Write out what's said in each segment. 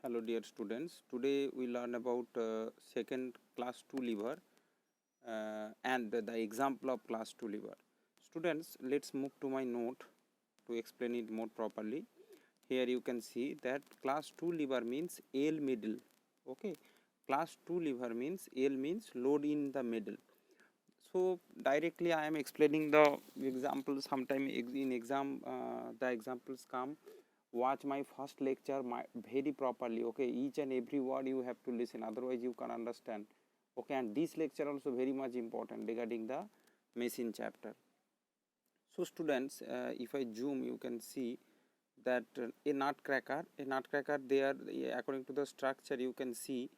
Hello dear students, today we learn about second class 2 lever and the example of class 2 lever. Students, let's move to my note to explain it more properly. Here you can see that class 2 lever means L middle. Okay, class 2 lever means L means load in the middle. So directly I am explaining the example. Sometime in exam the examples come. Watch my first lecture very properly. Okay, each and every word you have to listen, otherwise you can understand. Okay, and this lecture also very much important regarding the machine chapter. So students, if I zoom, you can see that a nutcracker there, according to the structure you can see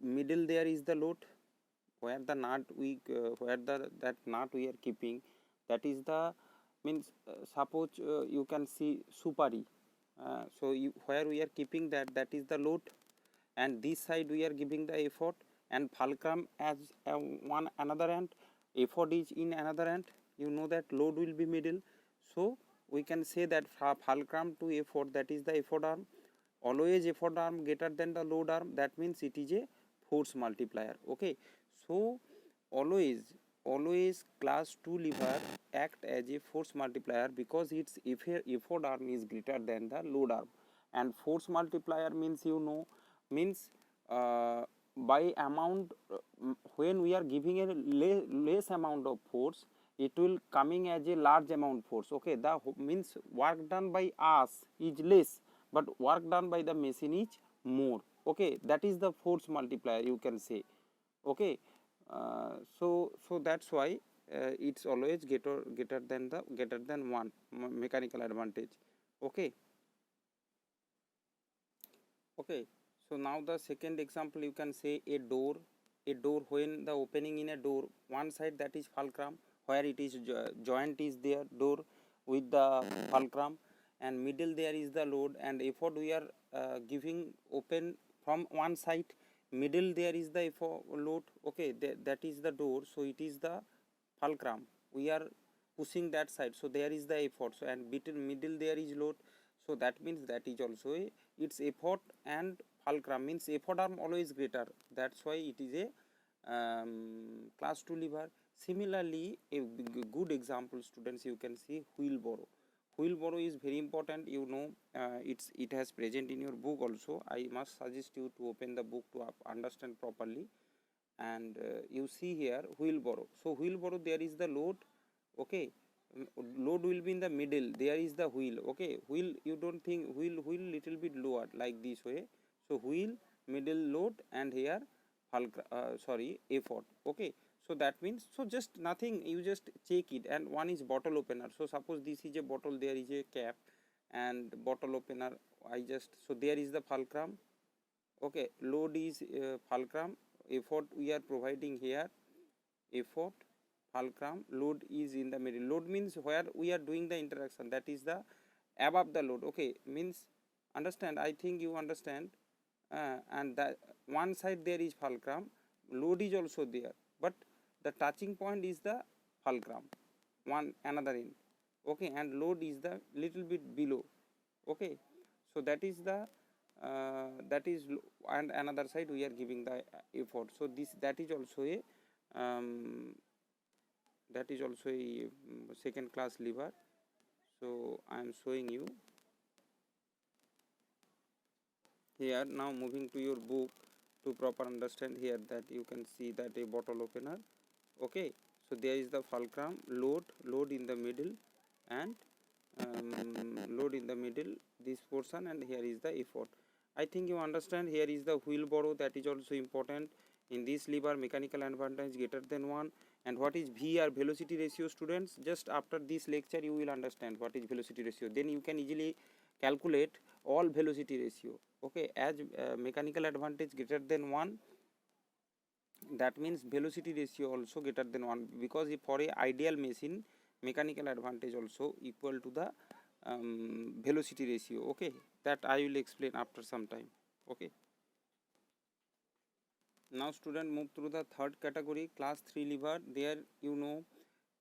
middle there is the load where the nut we where the that nut we are keeping, that is the means suppose you can see supari, where we are keeping that is the load, and this side we are giving the effort, and fulcrum as one another end, effort is in another end. You know that load will be middle, so we can say that fulcrum to effort, that is the effort arm. Always effort arm greater than the load arm, that means it is a force multiplier. Okay, so always class 2 lever act as a force multiplier because its effort arm is greater than the load arm. And force multiplier means, you know, means by amount, when we are giving a less amount of force, it will coming as a large amount force. Okay, the means work done by us is less, but work done by the machine is more. Okay, that is the force multiplier, you can say. Okay, so that's why it's always greater than one mechanical advantage. Okay. Okay, so now the second example, you can say a door. A door, when the opening in a door, one side that is fulcrum, where it is joint is there, door with the fulcrum, and middle there is the load, and effort we are giving open from one side, middle there is the effort load. Okay, that is the door, so it is the fulcrum, we are pushing that side, so there is the effort. So and between middle there is load, so that means that is also a, its effort and fulcrum means effort arm always greater, that's why it is a class 2 lever. Similarly, a good example, students, you can see wheelbarrow. Wheelbarrow is very important, you know, it has present in your book also. I must suggest you to open the book to understand properly. And you see here wheelbarrow, so wheelbarrow there is the load. Okay, load will be in the middle, there is the wheel. Okay, wheel, you don't think wheel little bit lower like this way, so wheel, middle, load, and here sorry, effort. Okay, so that means, so just nothing, you just check it. And one is bottle opener, so suppose this is a bottle, there is a cap and bottle opener. I just, so there is the fulcrum. Okay, load is fulcrum, effort we are providing here, effort, fulcrum, load is in the middle. Load means where we are doing the interaction, that is the above the load. Okay, means understand, I think you understand. And that one side there is fulcrum, load is also there, but the touching point is the fulcrum, one another end. Okay, and load is the little bit below. Okay, so that is the that is, and another side we are giving the effort. So this, that is also a second class lever. So I am showing you here. Now moving to your book to proper understand here, that you can see that a bottle opener. Okay, so there is the fulcrum, load in the middle, and load in the middle, this portion, and here is the effort. I think you understand. Here is the wheelbarrow, that is also important. In this lever, mechanical advantage greater than 1. And what is VR, velocity ratio, students? Just after this lecture you will understand what is velocity ratio, then you can easily calculate all velocity ratio. Okay, as mechanical advantage greater than 1, that means velocity ratio also greater than 1, because if for a ideal machine, mechanical advantage also equal to the velocity ratio. Okay, that I will explain after some time. Okay, now student, move through the third category, class 3 lever. There, you know,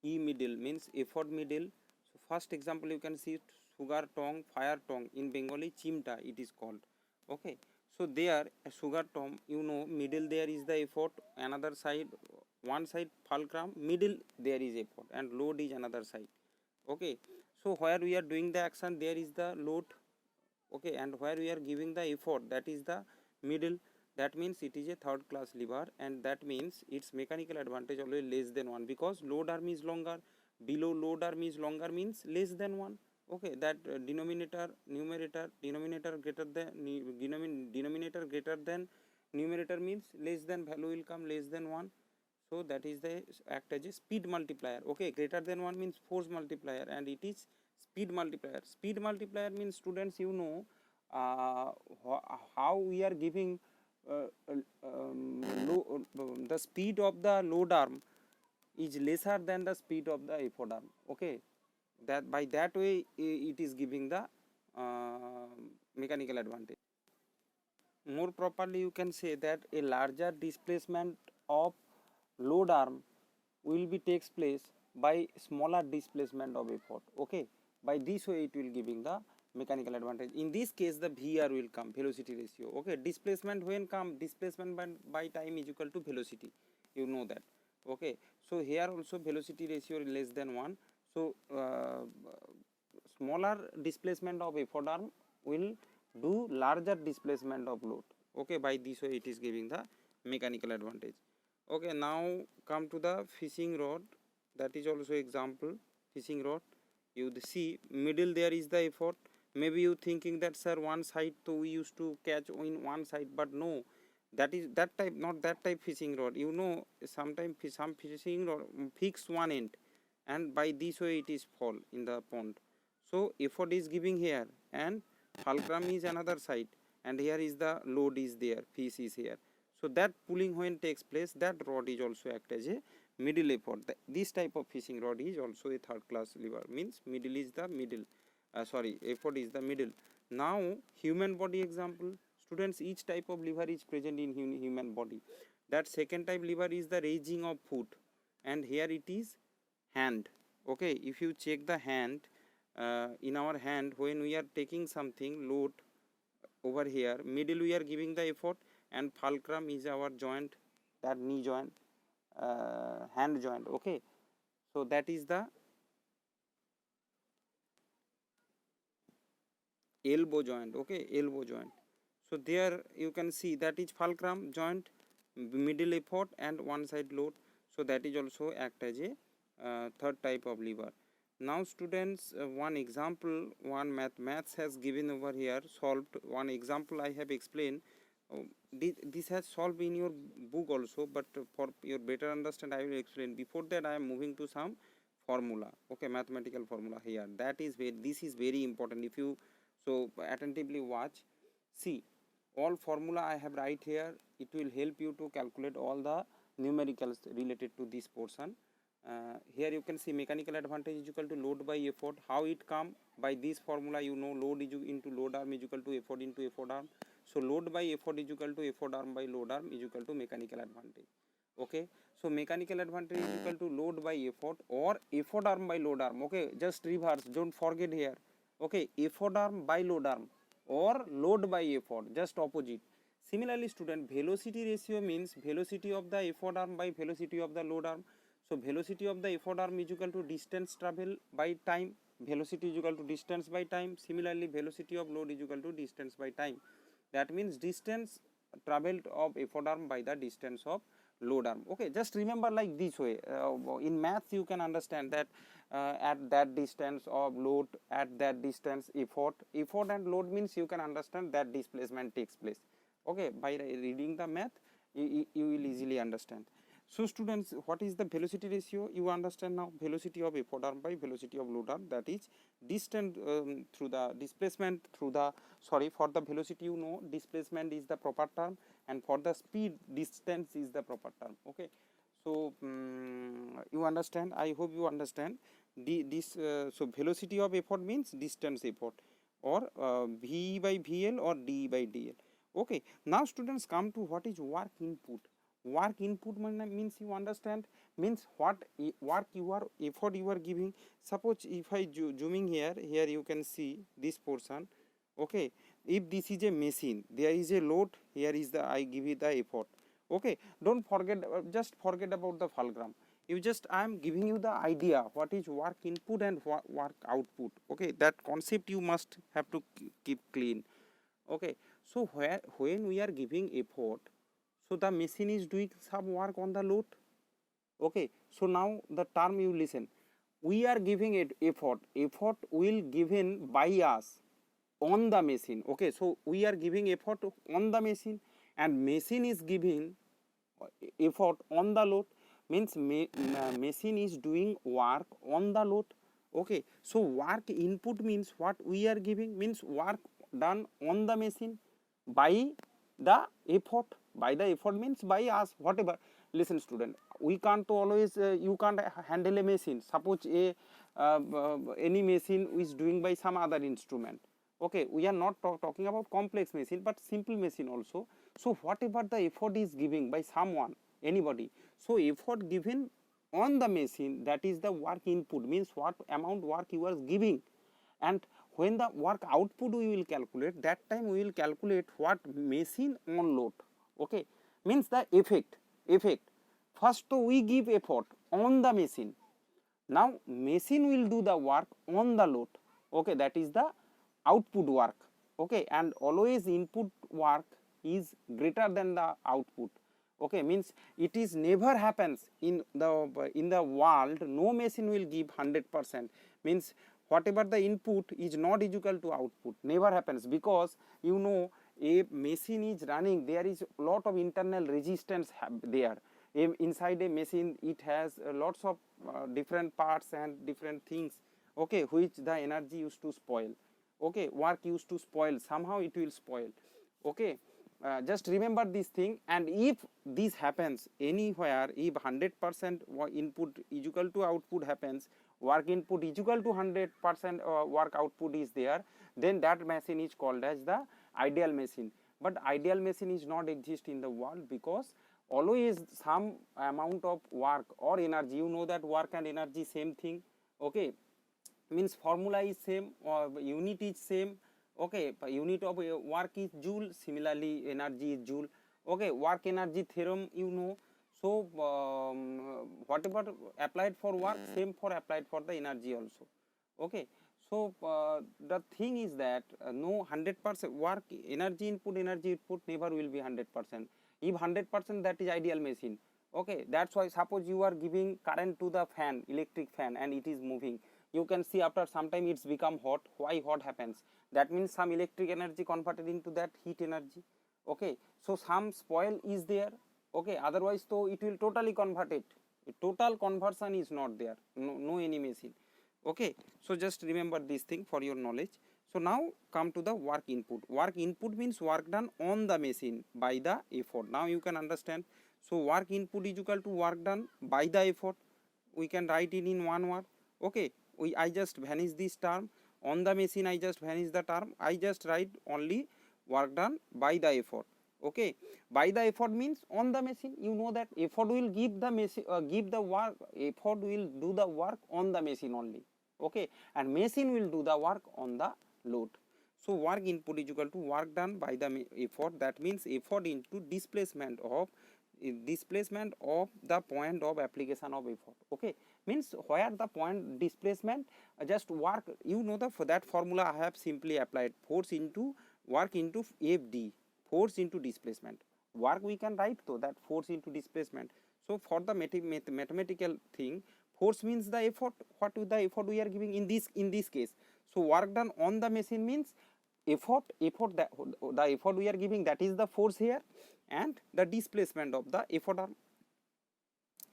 E middle means effort middle. So first example you can see, sugar tongue, fire tongue. In Bengali, chimta it is called. Okay. So there, a sugar tongue, you know, middle there is the effort, another side, one side fulcrum, middle there is effort, and load is another side. Okay. So where we are doing the action, there is the load. Okay, and where we are giving the effort, that is the middle. That means it is a third class lever, and that means its mechanical advantage always less than 1, because load arm is longer, below load arm is longer means less than 1. Okay, that denominator denominator greater than denominator greater than numerator means less than, value will come less than 1. So that is the act as a speed multiplier. Okay, greater than 1 means force multiplier, and it is speed multiplier. Speed multiplier means, students, you know, how we are giving the speed of the load arm is lesser than the speed of the effort arm. Okay, that by that way it is giving the mechanical advantage. More properly, you can say that a larger displacement of load arm will be takes place by smaller displacement of effort. Okay, by this way it will giving the mechanical advantage. In this case, the VR will come, velocity ratio. Okay, displacement when come, displacement by time is equal to velocity, you know that. Okay, so here also velocity ratio is less than 1. So smaller displacement of effort arm will do larger displacement of load. Okay, by this way it is giving the mechanical advantage. Okay, now come to the fishing rod. That is also example, fishing rod. You see middle there is the effort. Maybe you thinking that, sir, one side, so we used to catch in one side, but no, that is that type, not that type fishing rod. You know, sometimes some fishing rod fix one end, and by this way it is fall in the pond. So effort is giving here, and fulcrum is another side, and here is the load is there, fish is here. So that pulling when takes place, that rod is also act as a middle effort. This type of fishing rod is also a third class lever, means middle is the middle, effort is the middle. Now human body example, students, each type of lever is present in human body. That second type lever is the raising of foot, and here it is hand. Okay, if you check the hand, in our hand, when we are taking something load, over here middle we are giving the effort, and fulcrum is our joint, that knee joint, hand joint. Okay, so that is the elbow joint. Okay, elbow joint. So there you can see that is fulcrum joint, middle effort, and one side load. So that is also act as a third type of lever. Now students, one example, one maths has given over here, solved one example I have explained. This has solved in your book also, but for your better understand I will explain. Before that, I am moving to some formula. Okay, mathematical formula here. That is where this is very important. If you so attentively watch, see all formula I have right here. It will help you to calculate all the numericals related to this portion. Here you can see mechanical advantage is equal to load by effort. How it come? By this formula, you know, load is into load arm is equal to effort into effort arm. So load by effort is equal to effort arm by load arm is equal to mechanical advantage. Okay, so mechanical advantage is equal to load by effort or effort arm by load arm. Okay, just reverse, don't forget here. Okay, effort arm by load arm or load by effort, just opposite. Similarly, student, velocity ratio means velocity of the effort arm by velocity of the load arm. So velocity of the effort arm is equal to distance travel by time. Velocity is equal to distance by time. Similarly, velocity of load is equal to distance by time. That means distance traveled of effort arm by the distance of load arm. Okay, just remember like this way. In maths, you can understand that at that distance of load, at that distance effort and load means you can understand that displacement takes place. Okay, by reading the math, you will easily understand. So students, what is the velocity ratio? You understand now, velocity of effort arm by velocity of load arm, that is distance through the displacement through the, sorry, for the velocity, you know, displacement is the proper term, and for the speed, distance is the proper term. Okay, so you understand, I hope you understand so velocity of effort means distance effort, or V by VL or D by DL. Okay, now students, come to what is work input. Work input means, you understand, means what work you are, effort you are giving. Suppose if I zooming here, you can see this portion. Okay, if this is a machine, there is a load, here is the, I give it the effort. Okay, don't forget, just forget about the fulcrum. You just, I am giving you the idea what is work input and work output. Okay, that concept you must have to keep clean. Okay, so when we are giving effort, so the machine is doing some work on the load. Okay, so now the term you listen, we are giving it effort, effort will given by us on the machine. Okay, so we are giving effort on the machine, and machine is giving effort on the load, means machine is doing work on the load. Okay, so work input means what we are giving, means work done on the machine by the effort. By the effort means by us, whatever. Listen student, we can't always you can't handle a machine. Suppose a any machine is doing by some other instrument. Okay, we are not talking about complex machine, but simple machine also. So whatever the effort is giving by someone, anybody, so effort given on the machine, that is the work input, means what amount work you are giving. And when the work output we will calculate, that time we will calculate what machine on load. Okay, means the effect. First we give effort on the machine, now machine will do the work on the load. Okay, that is the output work. Okay, and always input work is greater than the output. Okay, means it is never happens in the world, no machine will give 100%, means whatever the input is not equal to output, never happens. Because you know, a machine is running, there is a lot of internal resistance there. Inside a machine it has lots of different parts and different things. Okay, which the energy used to spoil. Okay, work used to spoil, somehow it will spoil. Okay, just remember this thing. And if this happens anywhere, if 100% input is equal to output happens, work input is equal to 100% work output is there, then that machine is called as the ideal machine. But ideal machine is not exist in the world, because always some amount of work or energy, you know that work and energy same thing. Okay, means formula is same or unit is same. Okay, unit of work is joule, similarly energy is joule. Okay, work energy theorem you know. So whatever applied for work, same for applied for the energy also. Okay, so the thing is that no 100% work energy input never will be 100%. If 100%, that is ideal machine. Okay, that's why suppose you are giving current to the fan, electric fan, and it is moving, you can see after some time it's become hot. Why hot happens? That means some electric energy converted into that heat energy. Okay, so some spoil is there. Okay, otherwise so it will totally convert it. Total conversion is not there, no any machine. Okay, so just remember this thing for your knowledge. So now come to the work input. Work input means work done on the machine by the effort. Now you can understand. So work input is equal to work done by the effort. We can write it in one word. Okay, I just vanish this term. On the machine I just vanish the term. I just write only work done by the effort. Okay, by the effort means on the machine. You know that effort will give the machine, give the work. Effort will do the work on the machine only. Okay, and machine will do the work on the load. So work input is equal to work done by the effort. That means effort into displacement of the point of application of effort. Okay, means where the point displacement, just work, you know, the for that formula I have simply applied force into work into FD, force into displacement. Work we can write to that force into displacement. So for the mathematical thing, force means the effort, what is the effort we are giving in this case. So work done on the machine means effort that the effort we are giving, that is the force here, and the displacement of the effort arm.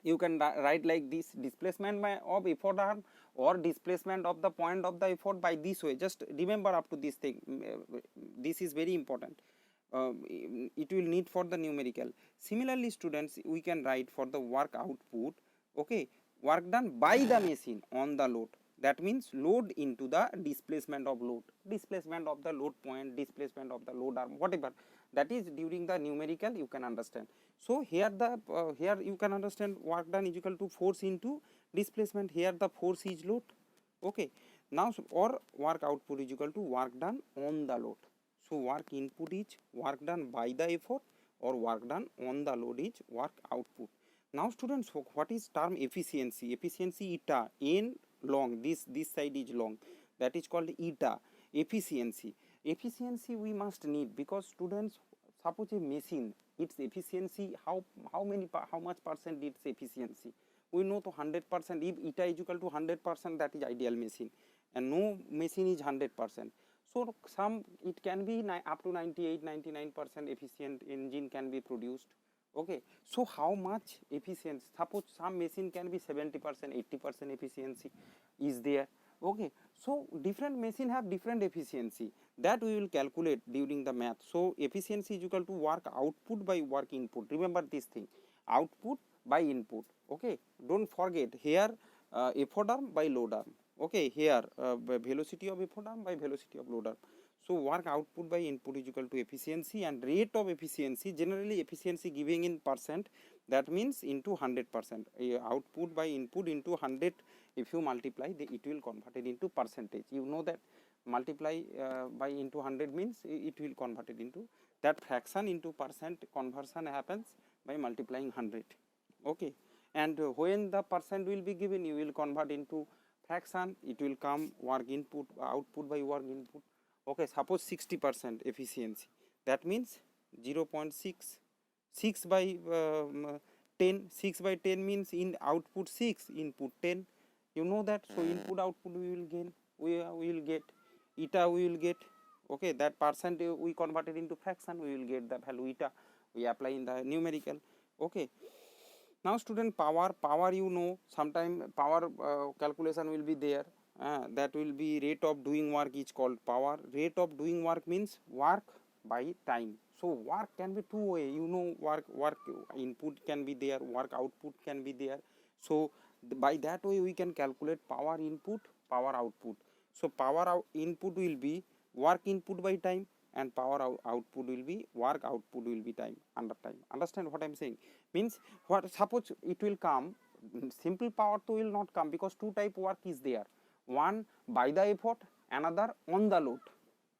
You can write like this: displacement of effort arm or displacement of the point of the effort by this way. Just remember up to this thing, this is very important. It will need for the numerical. Similarly students, we can write for the work output. Okay, work done by the machine on the load, that means load into the displacement of load, displacement of the load point, displacement of the load arm, whatever that is during the numerical you can understand. So here the here you can understand work done is equal to force into displacement, here the force is load. Okay, now or work output is equal to work done on the load. So work input is work done by the effort, or work done on the load is work output. Now students, what is term efficiency? Efficiency eta, n long, this side is long, that is called eta. Efficiency, efficiency we must need, because students, suppose a machine, its efficiency, how much percent its efficiency, we know to 100%. If eta is equal to 100%, that is ideal machine, and no machine is 100%. So some, it can be up to 98-99% efficient engine can be produced. Okay, so how much efficiency? Suppose some machine can be 70%, 80% efficiency is there. Okay, so different machine have different efficiency, that we will calculate during the math. So efficiency is equal to work output by work input. Remember this thing, output by input. Okay, don't forget here effort arm by load arm. Okay, here velocity of effort arm by velocity of load arm. So work output by input is equal to efficiency, and rate of efficiency, generally efficiency giving in percent, that means into 100%. Output by input into 100, if you multiply, it will convert it into percentage. You know that multiply by into 100 means it will convert it into that fraction into percent conversion happens by multiplying 100. Okay, and when the percent will be given, you will convert into fraction, it will come work input, output by work input. Okay, suppose 60% efficiency, that means 0.6, 6 by 10, 6 by 10 means in output 6, input 10, you know that. So input output we will gain, we will get eta, we will get. Okay, that percent we converted into fraction, we will get the value eta, we apply in the numerical. Okay, now student, power you know, sometime power calculation will be there. That will be rate of doing work is called power. Rate of doing work means work by time. So work can be two way, you know, work input can be there, work output can be there. So by that way we can calculate power input, power output. So power input will be work input by time, and power output will be work output will be time, under time. Understand what I am saying? Means what, suppose it will come, simple power to will not come, because two type work is there, one by the effort, another on the load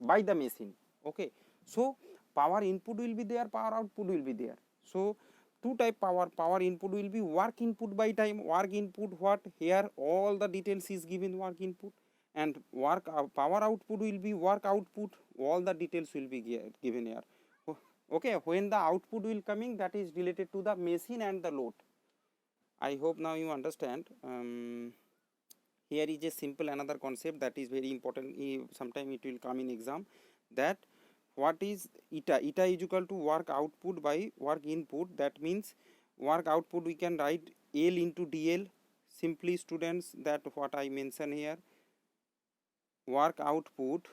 by the machine. Okay, so power input will be there, power output will be there. So two type power input will be work input by time, work input, what here all the details is given work input, and work power output will be work output, all the details will be given here. Okay, when the output will coming, that is related to the machine and the load. I hope now you understand. Here is a simple another concept that is very important, sometime it will come in exam, that what is eta? Eta is equal to work output by work input, that means work output we can write L into DL, simply students, that what I mention here, work output,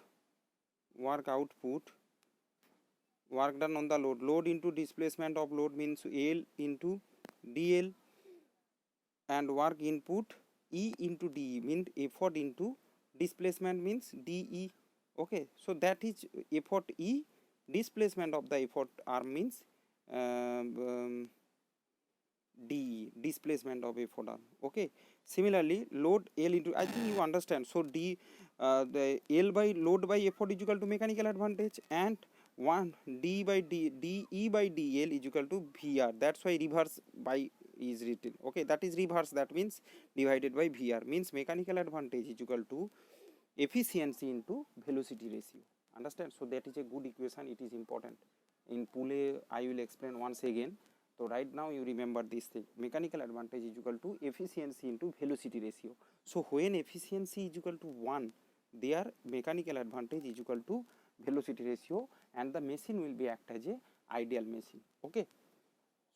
work done on the load into displacement of load means L into DL, and work input E into DE means effort into displacement means DE. Okay, so that is effort E, displacement of the effort arm means DE, displacement of effort arm. Okay, similarly load L into, I think you understand. So the L by load by effort is equal to mechanical advantage, and 1 D by DE by DL is equal to VR. That's why reverse by is written. Okay, that is reverse, that means divided by VR, means mechanical advantage is equal to efficiency into velocity ratio. Understand? So that is a good equation, it is important. In Pule I will explain once again. So right now you remember this thing, mechanical advantage is equal to efficiency into velocity ratio. So when efficiency is equal to 1, their mechanical advantage is equal to velocity ratio, and the machine will be act as a ideal machine. Okay,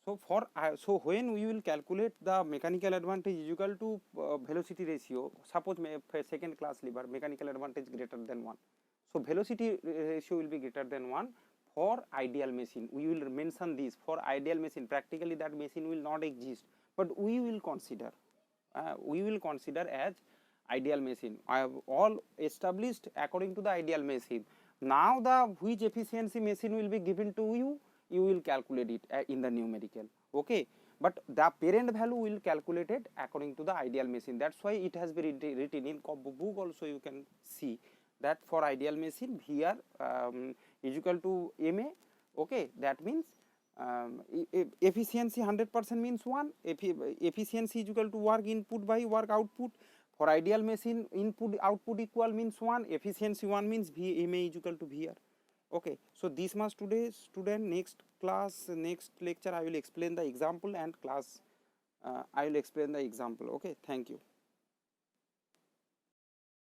so for so when we will calculate the mechanical advantage is equal to velocity ratio, suppose second class lever mechanical advantage greater than 1, so velocity ratio will be greater than 1 for ideal machine. We will mention this for ideal machine, practically that machine will not exist, but we will consider as ideal machine. I have all established according to the ideal machine. Now the which efficiency machine will be given to you, you will calculate it in the numerical. Okay, but the parent value will calculate it according to the ideal machine. That's why it has been written in book also. You can see that for ideal machine VR is equal to MA. Okay, that means efficiency 100% means 1, efficiency is equal to work input by work output. For ideal machine, input output equal means 1, efficiency 1 means MA is equal to VR. Okay, so this much today, student. Next class, next lecture I will explain the example, and class I will explain the example. Okay, thank you.